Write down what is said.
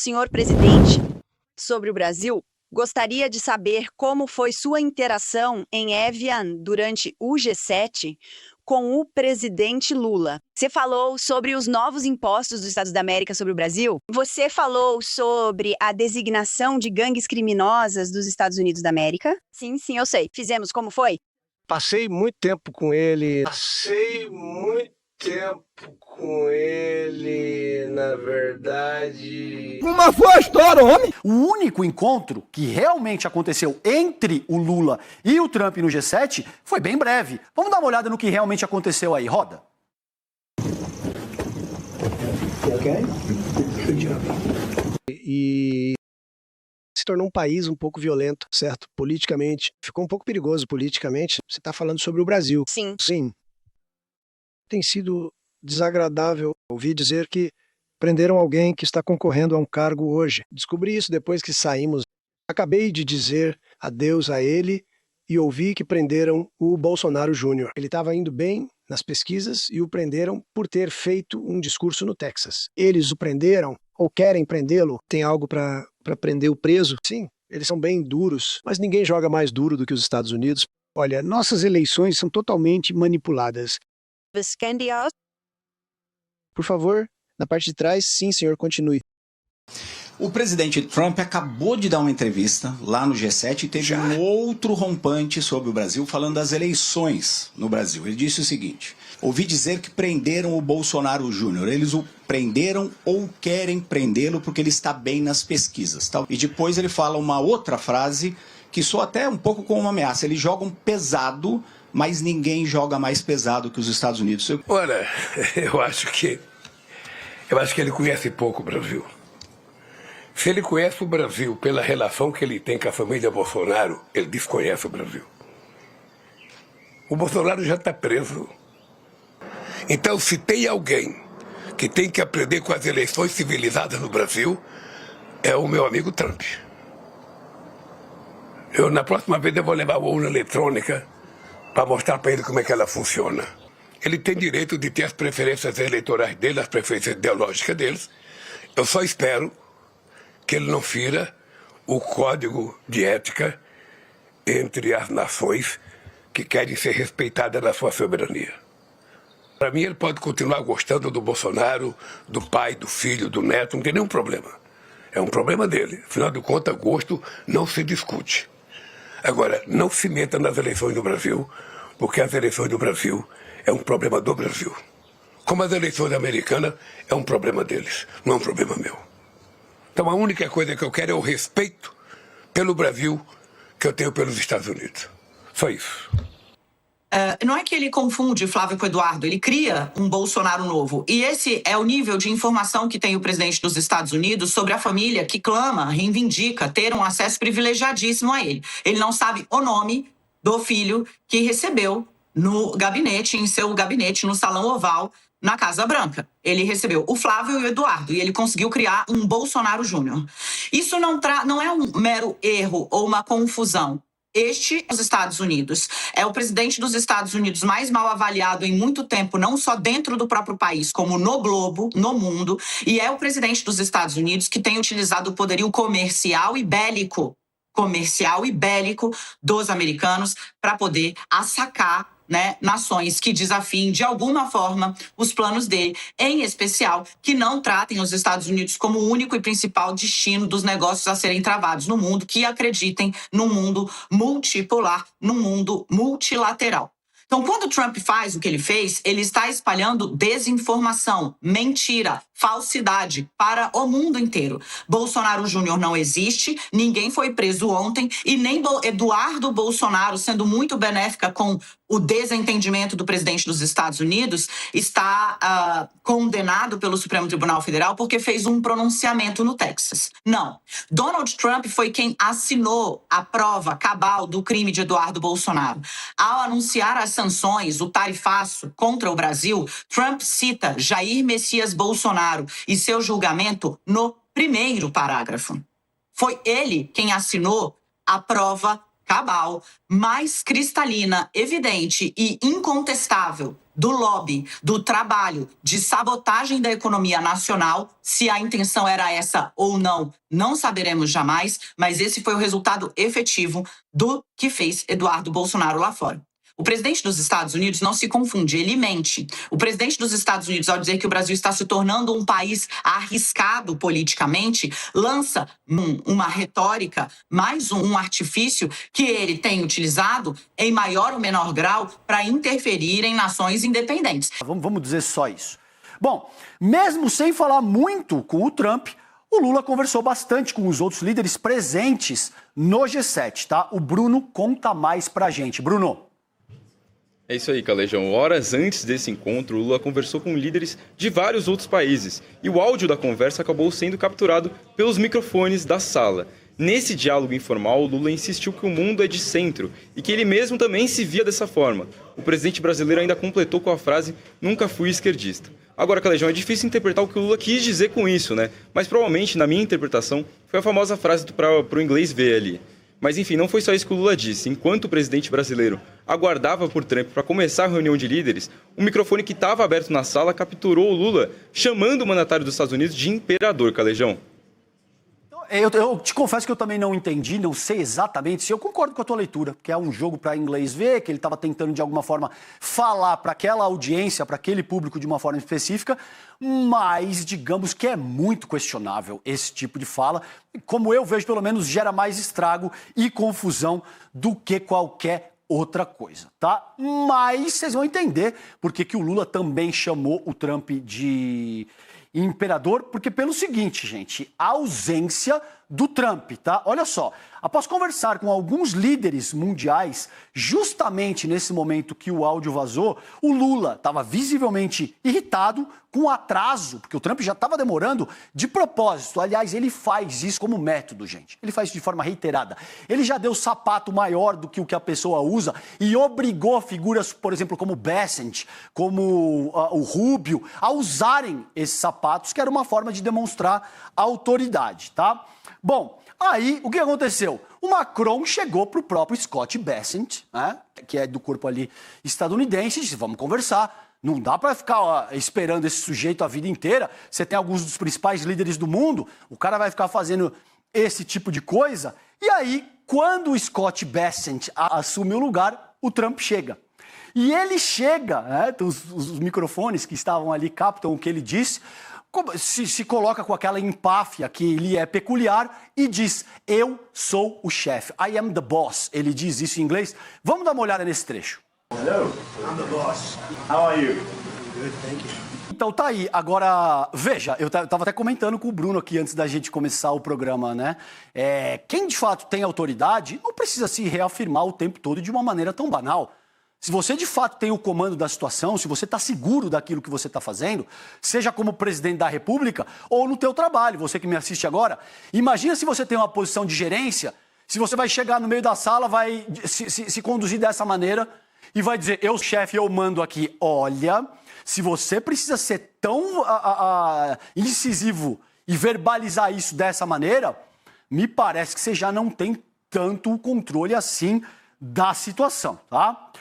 Senhor presidente, sobre o Brasil, gostaria de saber como foi sua interação em Evian durante o G7 com o presidente Lula. Você falou sobre os novos impostos dos Estados da América sobre o Brasil? Você falou sobre a designação de gangues criminosas dos Estados Unidos da América? Sim, eu sei. Fizemos como foi? Passei muito tempo com ele. Na verdade. Uma boa história, homem! O único encontro que realmente aconteceu entre o Lula e o Trump no G7 foi bem breve. Vamos dar uma olhada no que realmente aconteceu aí. Roda. E se tornou um país um pouco violento, certo? Politicamente. Ficou um pouco perigoso politicamente. Você está falando sobre o Brasil. Sim. Tem sido desagradável ouvir dizer que prenderam alguém que está concorrendo a um cargo hoje. Descobri isso depois que saímos. Acabei de dizer adeus a ele e ouvi que prenderam o Bolsonaro Júnior. Ele estava indo bem nas pesquisas e o prenderam por ter feito um discurso no Texas. Eles o prenderam ou querem prendê-lo? Tem algo para prender o preso? Sim, eles são bem duros, mas ninguém joga mais duro do que os Estados Unidos. Olha, nossas eleições são totalmente manipuladas. Por favor, na parte de trás, sim, senhor, continue. O presidente Trump acabou de dar uma entrevista lá no G7 e teve um outro rompante sobre o Brasil, falando das eleições no Brasil. Ele disse o seguinte: ouvi dizer que prenderam o Bolsonaro Júnior. Eles o prenderam ou querem prendê-lo porque ele está bem nas pesquisas. Tal. E depois ele fala uma outra frase que soa até um pouco como uma ameaça. Eles jogam pesado, mas ninguém joga mais pesado que os Estados Unidos. Olha, eu acho que ele conhece pouco o Brasil. Se ele conhece o Brasil pela relação que ele tem com a família Bolsonaro, ele desconhece o Brasil. O Bolsonaro já está preso. Então, se tem alguém que tem que aprender com as eleições civilizadas no Brasil, é o meu amigo Trump. Na próxima vez, eu vou levar a urna eletrônica para mostrar para ele como é que ela funciona. Ele tem direito de ter as preferências eleitorais dele, as preferências ideológicas deles. Eu só espero que ele não fira o código de ética entre as nações que querem ser respeitadas na sua soberania. Para mim, ele pode continuar gostando do Bolsonaro, do pai, do filho, do neto, não tem nenhum problema. É um problema dele. Afinal de contas, gosto não se discute. Agora, não se meta nas eleições do Brasil, porque as eleições do Brasil é um problema do Brasil. Como as eleições americanas, é um problema deles, não é um problema meu. Então a única coisa que eu quero é o respeito pelo Brasil que eu tenho pelos Estados Unidos. Só isso. Não é que ele confunde Flávio com Eduardo, ele cria um Bolsonaro novo. E esse é o nível de informação que tem o presidente dos Estados Unidos sobre a família que clama, reivindica ter um acesso privilegiadíssimo a ele. Ele não sabe o nome do filho que recebeu no gabinete, em seu gabinete, no Salão Oval, na Casa Branca. Ele recebeu o Flávio e o Eduardo, e ele conseguiu criar um Bolsonaro Júnior. Isso não é um mero erro ou uma confusão. Este é os Estados Unidos. É o presidente dos Estados Unidos mais mal avaliado em muito tempo, não só dentro do próprio país, como no globo, no mundo. E é o presidente dos Estados Unidos que tem utilizado o poderio comercial e bélico dos americanos para poder assacar, né, nações que desafiem de alguma forma os planos dele, em especial que não tratem os Estados Unidos como o único e principal destino dos negócios a serem travados no mundo, que acreditem num mundo multipolar, num mundo multilateral. Então, quando o Trump faz o que ele fez, ele está espalhando desinformação, mentira, falsidade para o mundo inteiro. Bolsonaro Júnior não existe, ninguém foi preso ontem e nem Eduardo Bolsonaro, sendo muito benéfica com o desentendimento do presidente dos Estados Unidos, está condenado pelo Supremo Tribunal Federal porque fez um pronunciamento no Texas. Não. Donald Trump foi quem assinou a prova cabal do crime de Eduardo Bolsonaro. Ao anunciar as sanções, o tarifaço contra o Brasil, Trump cita Jair Messias Bolsonaro e seu julgamento no primeiro parágrafo. Foi ele quem assinou a prova cabal, mais cristalina, evidente e incontestável do lobby, do trabalho, de sabotagem da economia nacional. Se a intenção era essa ou não, não saberemos jamais, mas esse foi o resultado efetivo do que fez Eduardo Bolsonaro lá fora. O presidente dos Estados Unidos não se confunde, ele mente. O presidente dos Estados Unidos, ao dizer que o Brasil está se tornando um país arriscado politicamente, lança uma retórica, mais um artifício que ele tem utilizado em maior ou menor grau para interferir em nações independentes. Vamos dizer só isso. Bom, mesmo sem falar muito com o Trump, o Lula conversou bastante com os outros líderes presentes no G7, tá? O Bruno conta mais pra gente. Bruno. É isso aí, Calejão. Horas antes desse encontro, o Lula conversou com líderes de vários outros países e o áudio da conversa acabou sendo capturado pelos microfones da sala. Nesse diálogo informal, o Lula insistiu que o mundo é de centro e que ele mesmo também se via dessa forma. O presidente brasileiro ainda completou com a frase "nunca fui esquerdista". Agora, Calejão, é difícil interpretar o que o Lula quis dizer com isso, né? Mas provavelmente, na minha interpretação, foi a famosa frase para o inglês ver ali. Mas enfim, não foi só isso que o Lula disse. Enquanto o presidente brasileiro aguardava por Trump para começar a reunião de líderes, o microfone que estava aberto na sala capturou o Lula, chamando o mandatário dos Estados Unidos de imperador, Calejão. Eu te confesso que eu também não entendi, não sei exatamente se eu concordo com a tua leitura, que é um jogo para inglês ver, que ele estava tentando de alguma forma falar para aquela audiência, para aquele público de uma forma específica, mas digamos que é muito questionável esse tipo de fala. Como eu vejo, pelo menos gera mais estrago e confusão do que qualquer outra coisa, tá? Mas vocês vão entender por que o Lula também chamou o Trump de imperador, porque pelo seguinte, gente, a ausência do Trump, tá? Olha só, após conversar com alguns líderes mundiais, justamente nesse momento que o áudio vazou, o Lula estava visivelmente irritado com o atraso, porque o Trump já estava demorando de propósito. Aliás, ele faz isso como método, gente. Ele faz isso de forma reiterada. Ele já deu sapato maior do que o que a pessoa usa e obrigou figuras, por exemplo, como Bessent, como o Rubio, a usarem esses sapatos, que era uma forma de demonstrar autoridade, tá? Bom, aí o que aconteceu? O Macron chegou para o próprio Scott Bessent, né, que é do corpo ali estadunidense, e disse, vamos conversar. Não dá para ficar esperando esse sujeito a vida inteira. Você tem alguns dos principais líderes do mundo, o cara vai ficar fazendo esse tipo de coisa. E aí, quando o Scott Bessent assume o lugar, o Trump chega. E ele chega, né, os microfones que estavam ali captam o que ele disse, se coloca com aquela empáfia que lhe é peculiar e diz, eu sou o chefe, I am the boss. Ele diz isso em inglês. Vamos dar uma olhada nesse trecho. Hello, I'm the boss. How are you? Good, thank you. Então tá aí. Agora, veja, eu tava até comentando com o Bruno aqui antes da gente começar o programa, né? Quem de fato tem autoridade não precisa se reafirmar o tempo todo de uma maneira tão banal. Se você de fato tem o comando da situação, se você está seguro daquilo que você está fazendo, seja como presidente da República ou no teu trabalho, você que me assiste agora, imagina se você tem uma posição de gerência, se você vai chegar no meio da sala, vai se conduzir dessa maneira e vai dizer, eu chefe, eu mando aqui. Olha, se você precisa ser tão incisivo e verbalizar isso dessa maneira, me parece que você já não tem tanto controle assim da situação, tá?